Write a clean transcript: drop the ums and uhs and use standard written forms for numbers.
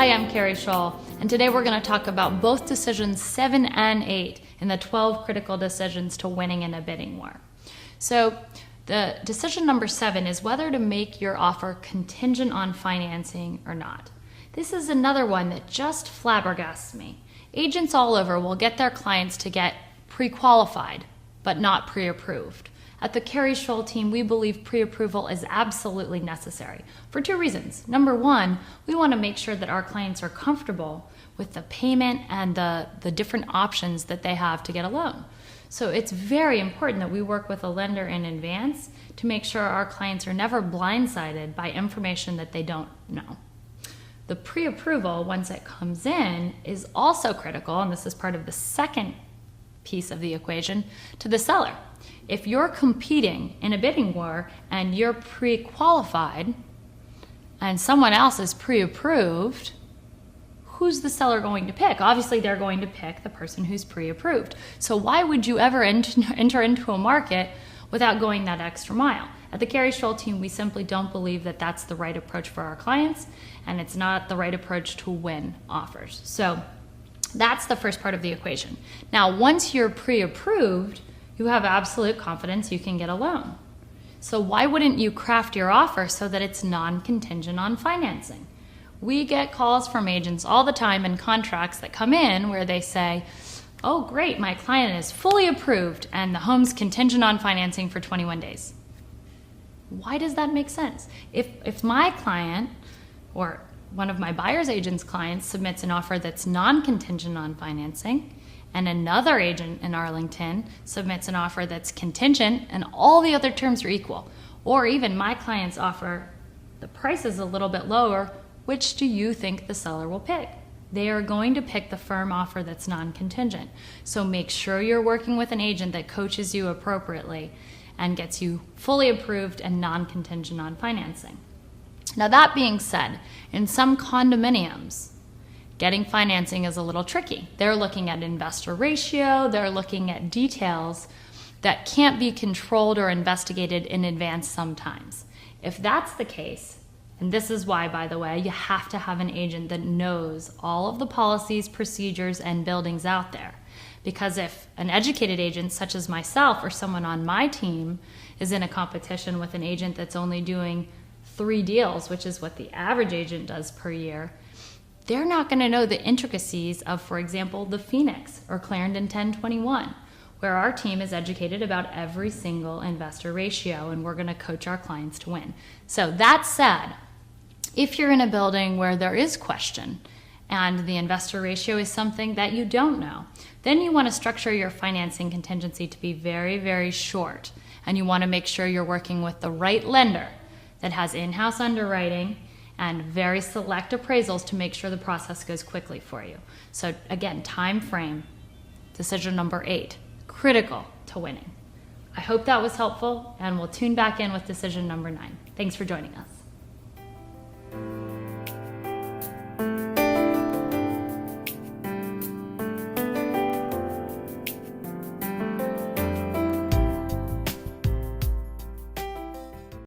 Hi, I'm Keri Shull, and today we're going to talk about both decisions 7 and 8 in the 12 critical decisions to winning in a bidding war. So the decision number 7 is whether to make your offer contingent on financing or not. This is another one that just flabbergasts me. Agents all over will get their clients to get pre-qualified, but not pre-approved. At the Keri Shull team, we believe pre-approval is absolutely necessary for 2 reasons. Number 1, we want to make sure that our clients are comfortable with the payment and the different options that they have to get a loan. So it's very important that we work with a lender in advance to make sure our clients are never blindsided by information that they don't know. The pre-approval, once it comes in, is also critical, and this is part of the second piece of the equation, to the seller. If you're competing in a bidding war and you're pre-qualified and someone else is pre-approved, who's the seller going to pick? Obviously, they're going to pick the person who's pre-approved. So why would you ever enter into a market without going that extra mile? At the Keri Shull team, we simply don't believe that that's the right approach for our clients, and it's not the right approach to win offers. So that's the first part of the equation. Now, once you're pre-approved, you have absolute confidence you can get a loan. So why wouldn't you craft your offer so that it's non-contingent on financing? We get calls from agents all the time in contracts that come in where they say, oh great, my client is fully approved and the home's contingent on financing for 21 days. Why does that make sense? If my client or one of my buyer's agent's clients submits an offer that's non-contingent on financing, and another agent in Arlington submits an offer that's contingent and all the other terms are equal, or even my client's offer, the price is a little bit lower, which do you think the seller will pick? They are going to pick the firm offer that's non-contingent. So make sure you're working with an agent that coaches you appropriately and gets you fully approved and non-contingent on financing. Now that being said, in some condominiums, getting financing is a little tricky. They're looking at investor ratio, they're looking at details that can't be controlled or investigated in advance sometimes. If that's the case, and this is why, by the way, you have to have an agent that knows all of the policies, procedures, and buildings out there. Because if an educated agent such as myself or someone on my team is in a competition with an agent that's only doing 3 deals, which is what the average agent does per year, they're not going to know the intricacies of, for example, the Phoenix or Clarendon 1021, where our team is educated about every single investor ratio, and we're going to coach our clients to win. So that said, if you're in a building where there is question and the investor ratio is something that you don't know, then you want to structure your financing contingency to be very, very short, and you want to make sure you're working with the right lender that has in-house underwriting and very select appraisals to make sure the process goes quickly for you. So again, time frame, decision number 8, critical to winning. I hope that was helpful, and we'll tune back in with decision number 9. Thanks for joining us.